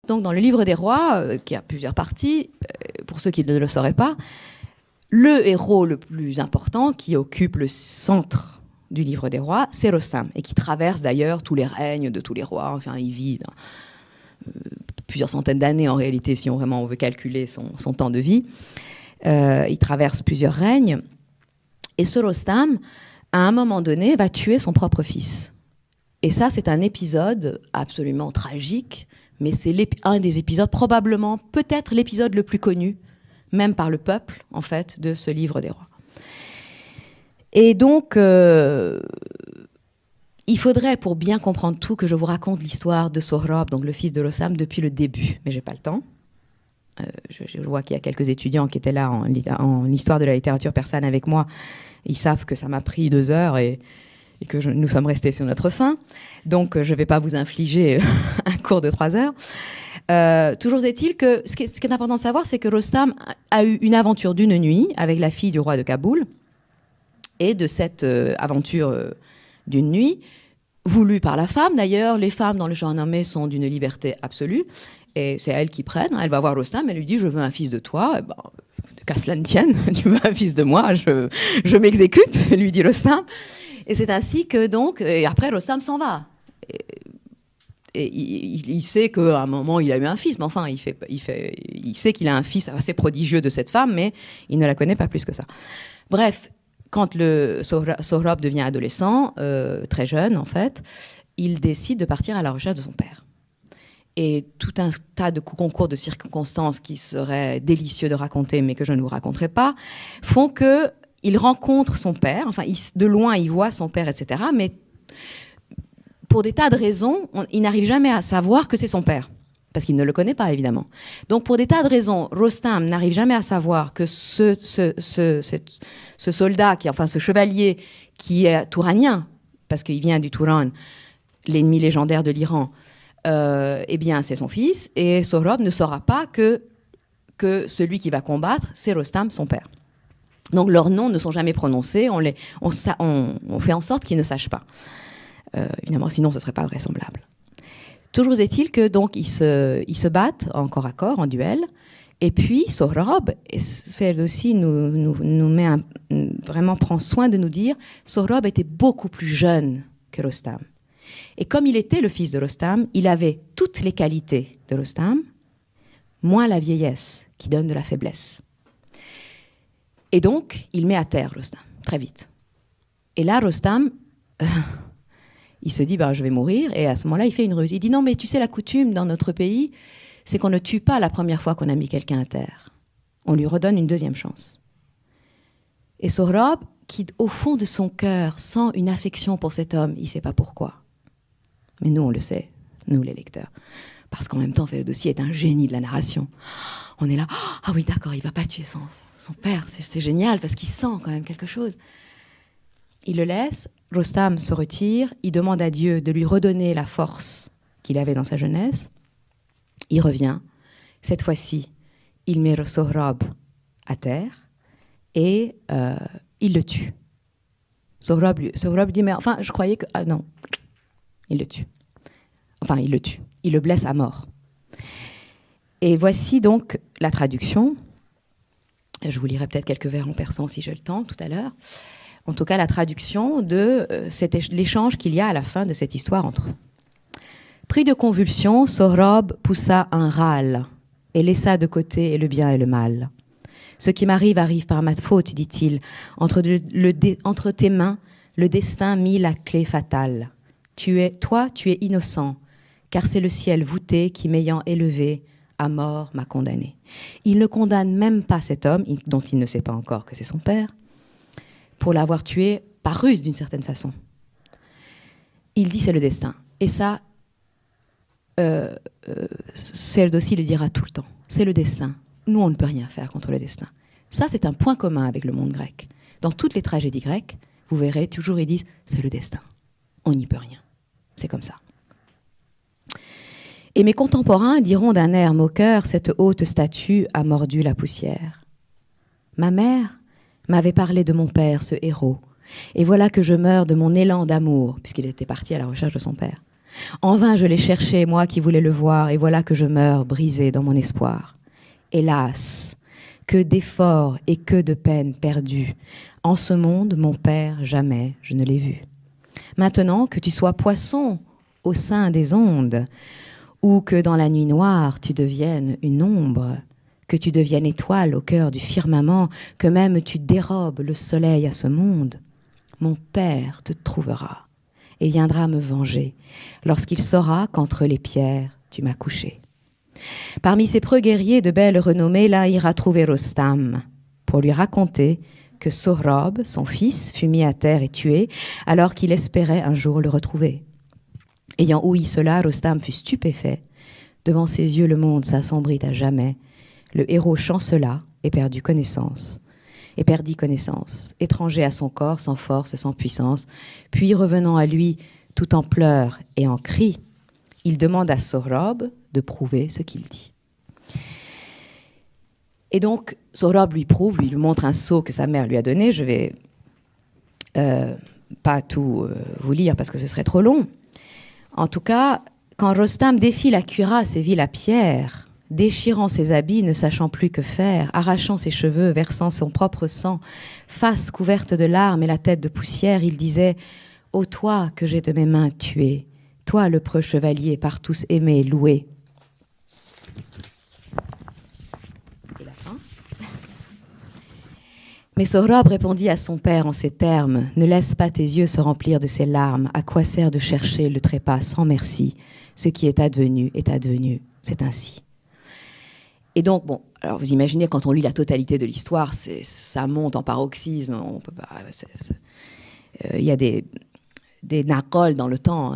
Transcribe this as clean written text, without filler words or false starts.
Donc dans le livre des rois, qui a plusieurs parties, pour ceux qui ne le sauraient pas, le héros le plus important qui occupe le centre du livre des rois, c'est Rostam, et qui traverse d'ailleurs tous les règnes de tous les rois. Enfin, il vit dans, plusieurs centaines d'années en réalité, si on veut calculer son temps de vie. Il traverse plusieurs règnes. Et ce Rostam, à un moment donné, va tuer son propre fils. Et ça, c'est un épisode absolument tragique, mais c'est un des épisodes, probablement, peut-être l'épisode le plus connu, même par le peuple, en fait, de ce livre des rois. Et donc, il faudrait, pour bien comprendre tout, que je vous raconte l'histoire de Sohrab, donc le fils de Rostam, depuis le début. Mais je n'ai pas le temps. Je vois qu'il y a quelques étudiants qui étaient là en histoire de la littérature persane avec moi. Ils savent que ça m'a pris 2 heures et que nous sommes restés sur notre faim. Donc, je ne vais pas vous infliger un cours de 3 heures. Toujours est-il que ce qui est important de savoir, c'est que Rostam a eu une aventure d'une nuit avec la fille du roi de Kaboul. Et de cette aventure d'une nuit, voulue par la femme d'ailleurs, les femmes dans le Shahnameh sont d'une liberté absolue. Et c'est elles qui prennent. Elle va voir Rostam, elle lui dit « Je veux un fils de toi. » Qu'à cela ne tienne, tu veux un fils de moi, je m'exécute, lui dit Rostam. Et c'est ainsi que donc, et après Rostam s'en va. Et il sait qu'à un moment il a eu un fils, mais enfin il sait qu'il a un fils assez prodigieux de cette femme, mais il ne la connaît pas plus que ça. Bref, quand le Sohrab devient adolescent, très jeune en fait, il décide de partir à la recherche de son père. Et tout un tas de concours de circonstances qui seraient délicieux de raconter, mais que je ne vous raconterai pas, font qu'il rencontre son père. Enfin, de loin, il voit son père, etc. Mais pour des tas de raisons, il n'arrive jamais à savoir que c'est son père. Parce qu'il ne le connaît pas, évidemment. Donc, pour des tas de raisons, Rostam n'arrive jamais à savoir que ce soldat, ce chevalier qui est touranien, parce qu'il vient du Touran, l'ennemi légendaire de l'Iran, eh bien, c'est son fils, et Sohrab ne saura pas que celui qui va combattre, c'est Rostam, son père. Donc, leurs noms ne sont jamais prononcés, on fait en sorte qu'ils ne sachent pas. Évidemment, sinon, ce ne serait pas vraisemblable. Toujours est-il que donc ils se battent en corps à corps, en duel, et puis Sohrab, Ferdowsi nous met vraiment prend soin de nous dire, Sohrab était beaucoup plus jeune que Rostam. Et comme il était le fils de Rostam, il avait toutes les qualités de Rostam, moins la vieillesse qui donne de la faiblesse. Et donc, il met à terre Rostam, très vite. Et là, Rostam, il se dit, je vais mourir. Et à ce moment-là, il fait une ruse. Il dit, non, mais tu sais, la coutume dans notre pays, c'est qu'on ne tue pas la première fois qu'on a mis quelqu'un à terre. On lui redonne une deuxième chance. Et Sohrab, qui au fond de son cœur sent une affection pour cet homme, il ne sait pas pourquoi. Mais nous, on le sait, nous les lecteurs. Parce qu'en même temps, Ferdowsi est un génie de la narration. On est là, ah oui, d'accord, il ne va pas tuer son père, c'est génial, parce qu'il sent quand même quelque chose. Il le laisse, Rostam se retire, il demande à Dieu de lui redonner la force qu'il avait dans sa jeunesse. Il revient. Cette fois-ci, il met Sohrab à terre et il le tue. Sohrab dit, mais enfin, je croyais que... Ah non, il le tue. Enfin, il le tue. Il le blesse à mort. Et voici donc la traduction. Je vous lirai peut-être quelques vers en persan si j'ai le temps tout à l'heure. En tout cas, la traduction de l'échange qu'il y a à la fin de cette histoire entre eux. Pris de convulsions, Sohrab poussa un râle et laissa de côté le bien et le mal. Ce qui m'arrive arrive par ma faute, dit-il. Entre tes mains, le destin mit la clé fatale. Toi, tu es innocent, car c'est le ciel voûté qui, m'ayant élevé, à mort m'a condamné. Il ne condamne même pas cet homme, dont il ne sait pas encore que c'est son père, pour l'avoir tué par ruse d'une certaine façon. Il dit c'est le destin. Et ça, Ferdowsi le dira tout le temps. C'est le destin. Nous, on ne peut rien faire contre le destin. Ça, c'est un point commun avec le monde grec. Dans toutes les tragédies grecques, vous verrez, toujours ils disent c'est le destin. On n'y peut rien. C'est comme ça. Et mes contemporains diront d'un air moqueur, cette haute statue a mordu la poussière. Ma mère m'avait parlé de mon père, ce héros, et voilà que je meurs de mon élan d'amour, puisqu'il était parti à la recherche de son père. En vain je l'ai cherché, moi qui voulais le voir, et voilà que je meurs brisé dans mon espoir. Hélas, que d'efforts et que de peines perdues. En ce monde, mon père, jamais je ne l'ai vu. Maintenant que tu sois poisson au sein des ondes, ou que dans la nuit noire tu deviennes une ombre, que tu deviennes étoile au cœur du firmament, que même tu dérobes le soleil à ce monde, mon père te trouvera et viendra me venger lorsqu'il saura qu'entre les pierres tu m'as couché. Parmi ces preux guerriers de belle renommée, là ira trouver Rostam pour lui raconter que Sohrab, son fils, fut mis à terre et tué alors qu'il espérait un jour le retrouver. Ayant ouï cela, Rostam fut stupéfait. Devant ses yeux, le monde s'assombrit à jamais. Le héros chancela et perdit connaissance. Étranger à son corps, sans force, sans puissance. Puis, revenant à lui, tout en pleurs et en cris, il demande à Sohrab de prouver ce qu'il dit. Et donc, Sohrab lui prouve, lui montre un sceau que sa mère lui a donné. Je vais pas tout vous lire parce que ce serait trop long. En tout cas, quand Rostam défie la cuirasse et vit la pierre, déchirant ses habits, ne sachant plus que faire, arrachant ses cheveux, versant son propre sang, face couverte de larmes et la tête de poussière, il disait « Ô toi que j'ai de mes mains tué, toi le preux chevalier par tous aimé, loué. » Et la fin. Mais Sohrab répondit à son père en ces termes « Ne laisse pas tes yeux se remplir de ces larmes. À quoi sert de chercher le trépas sans merci? Ce qui est advenu, c'est ainsi. » Et donc, bon, alors vous imaginez, quand on lit la totalité de l'histoire, ça monte en paroxysme. Il y a des narcoles dans le temps.